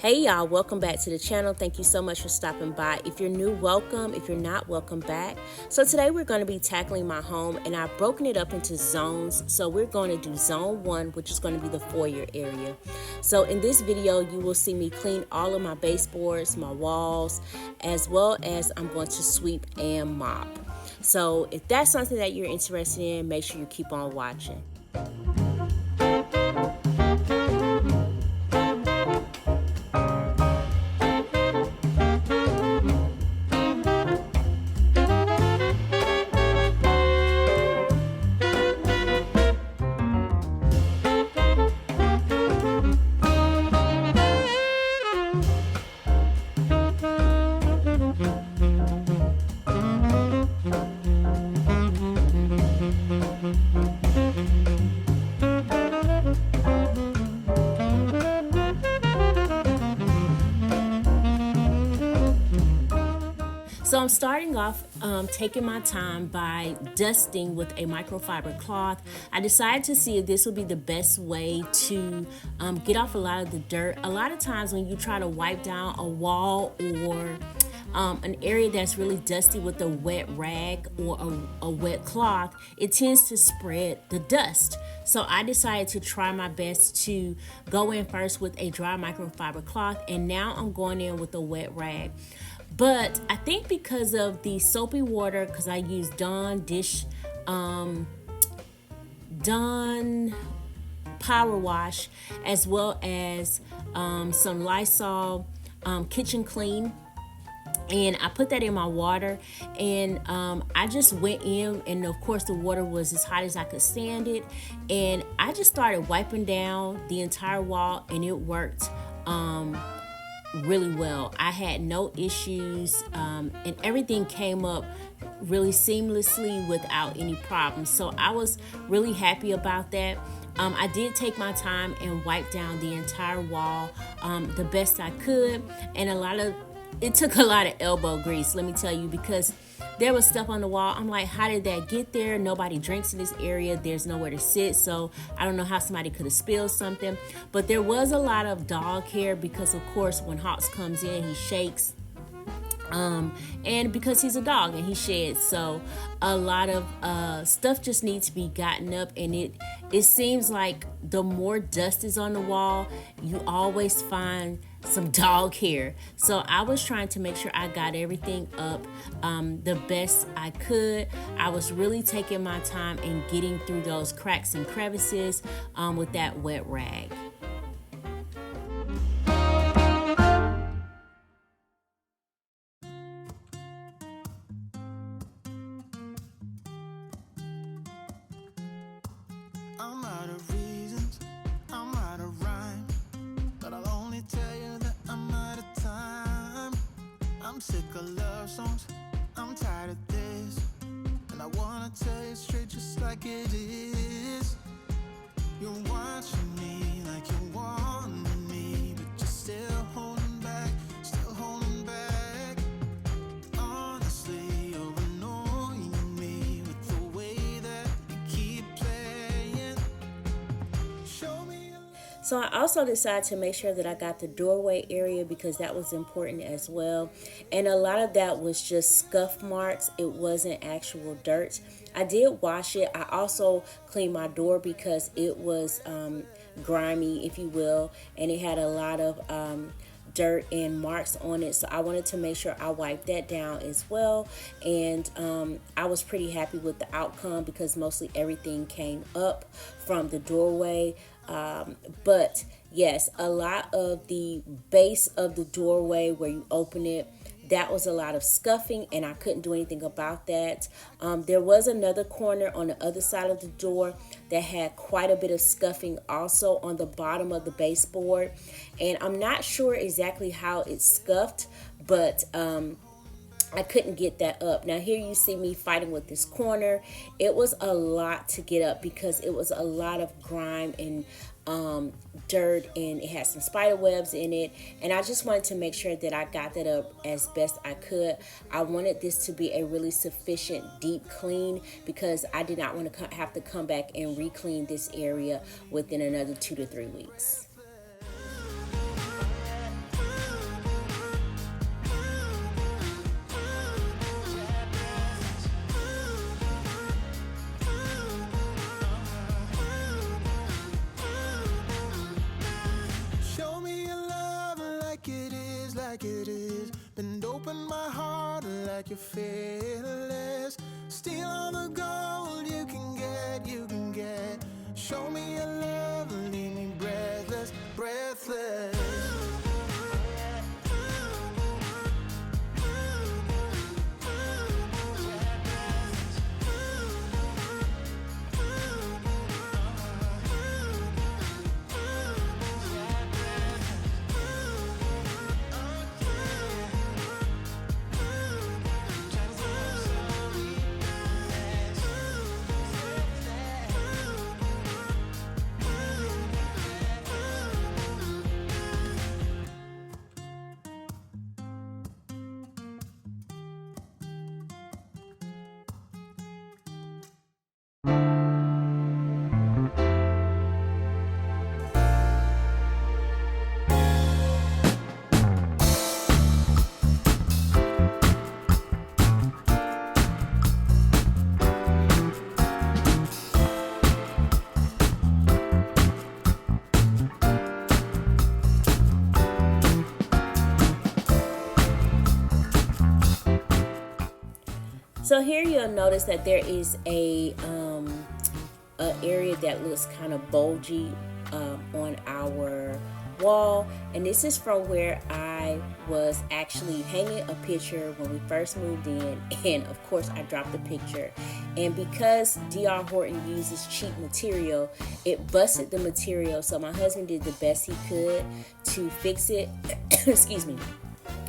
Hey y'all, welcome back to the channel. Thank you so much for stopping by. If you're new, welcome. If you're not, welcome back. So today we're going to be tackling my home, and I've broken it up into zones. So we're going to do zone 1, which is going to be the foyer area. So in this video, you will see me clean all of my baseboards, my walls, as well as I'm going to sweep and mop. So if that's something that you're interested in, make sure you keep on watching. So I'm starting off taking my time by dusting with a microfiber cloth. I decided to see if this would be the best way to get off a lot of the dirt. A lot of times when you try to wipe down a wall or an area that's really dusty with a wet rag or a wet cloth, it tends to spread the dust. So I decided to try my best to go in first with a dry microfiber cloth, and now I'm going in with a wet rag. But I think because of the soapy water, because I use Dawn Power Wash, as well as some Lysol Kitchen Clean, and I put that in my water, and I just went in, and of course the water was as hot as I could stand it, and I just started wiping down the entire wall, and it worked really well. I had no issues, and everything came up really seamlessly without any problems. So I was really happy about that. I did take my time and wipe down the entire wall the best I could, and it took a lot of elbow grease, let me tell you, because there was stuff on the wall. I'm like, how did that get there? Nobody drinks in this area. There's nowhere to sit. So I don't know how somebody could have spilled something. But there was a lot of dog hair because, of course, when Hawks comes in, he shakes. And because he's a dog and he sheds, so a lot of stuff just needs to be gotten up, and it seems like the more dust is on the wall, you always find some dog hair. So I was trying to make sure I got everything up the best I could. I was really taking my time and getting through those cracks and crevices with that wet rag. I'm out of reasons, I'm out of rhyme, but I'll only tell you that I'm out of time. I'm sick of love songs, I'm tired of this, and I wanna tell you straight just like it is. You're watching me like you want me, but you're still holding back, still holding back. Honestly, you're annoying me with the way that you keep playing. Show me. So I also decided to make sure that I got the doorway area because that was important as well. And a lot of that was just scuff marks. It wasn't actual dirt. I did wash it. I also cleaned my door because it was grimy, if you will, and it had a lot of dirt and marks on it. So I wanted to make sure I wiped that down as well. And I was pretty happy with the outcome because mostly everything came up from the doorway. But yes, a lot of the base of the doorway where you open it, that was a lot of scuffing, and I couldn't do anything about that. There was another corner on the other side of the door that had quite a bit of scuffing also on the bottom of the baseboard, and I'm not sure exactly how it scuffed, but I couldn't get that up. Now here you see me fighting with this corner. It was a lot to get up because it was a lot of grime and dirt, and it had some spider webs in it, and I just wanted to make sure that I got that up as best I could. I wanted this to be a really sufficient deep clean because I did not want to have to come back and re-clean this area within another 2 to 3 weeks. you fearless. Steal all the gold you can get, you can get. Show me your love, leave me breathless, breathless. So here you'll notice that there is a area that looks kind of bulgy on our wall, and this is from where I was actually hanging a picture when we first moved in, and of course I dropped the picture, and because DR Horton uses cheap material, it busted the material, so my husband did the best he could to fix it. Excuse me.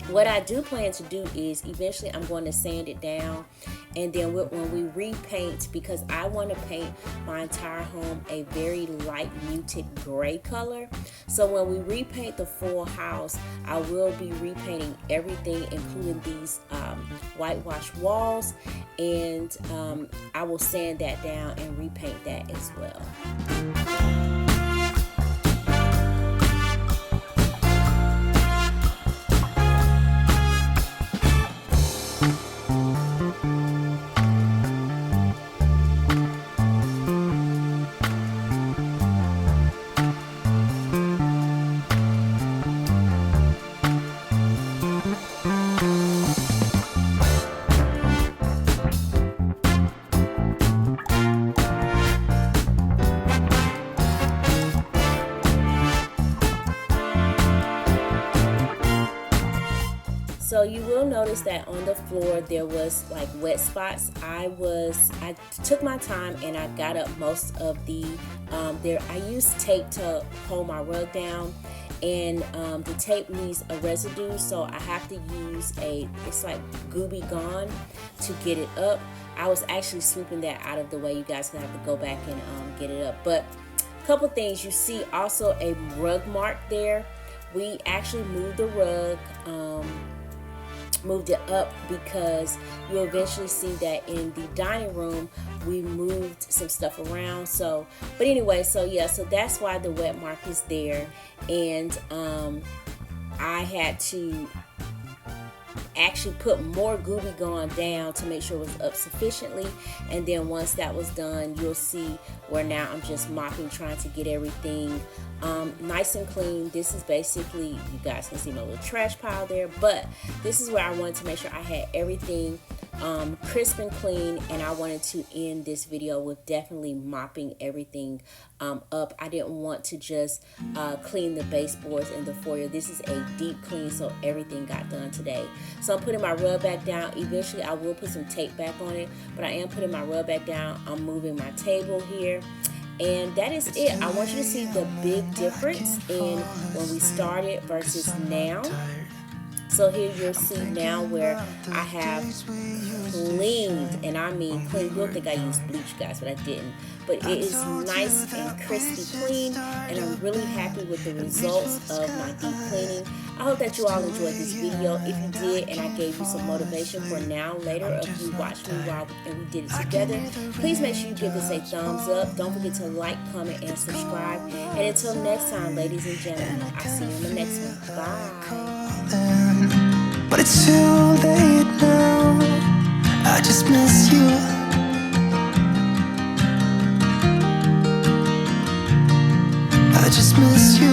What I do plan to do is eventually I'm going to sand it down, and then when we repaint, because I want to paint my entire home a very light muted gray color. So when we repaint the full house, I will be repainting everything, including these whitewash walls, and I will sand that down and repaint that as well. So you will notice that on the floor there was like wet spots. I took my time and I got up most of the I used tape to hold my rug down, and the tape leaves a residue, so I have to use it's like Gooby Gone to get it up. I was actually sweeping that out of the way. You guys can have to go back and get it up. But a couple things, you see also a rug mark there. We actually moved the rug, moved it up, because you'll eventually see that in the dining room we moved some stuff around. So but anyway, so yeah, so that's why the wet mark is there, and I had to actually put more Gooby Gone down to make sure it was up sufficiently, and then once that was done, you'll see where now I'm just mopping, trying to get everything nice and clean. This is basically, you guys can see my little trash pile there, but this is where I wanted to make sure I had everything crisp and clean, and I wanted to end this video with definitely mopping everything up. I didn't want to just clean the baseboards in the foyer. This is a deep clean, so everything got done today. So I'm putting my rug back down. Eventually I will put some tape back on it, but I am putting my rug back down. I'm moving my table here, and that is it. I want you to see the big difference in when we started versus now. So here you'll see now where I have cleaned, and I mean clean. You'll think I used bleach, guys, but I didn't. But it is nice and crispy clean, and I'm really happy with the results of my deep cleaning. I hope that you all enjoyed this video. If you did, and I gave you some motivation for now, later, or if you watched me while and we did it together, please make sure you give this a thumbs up. Don't forget to like, comment, and subscribe. And until next time, ladies and gentlemen, I'll see you in the next one. Bye. But it's too late now. I just miss you. I just miss you.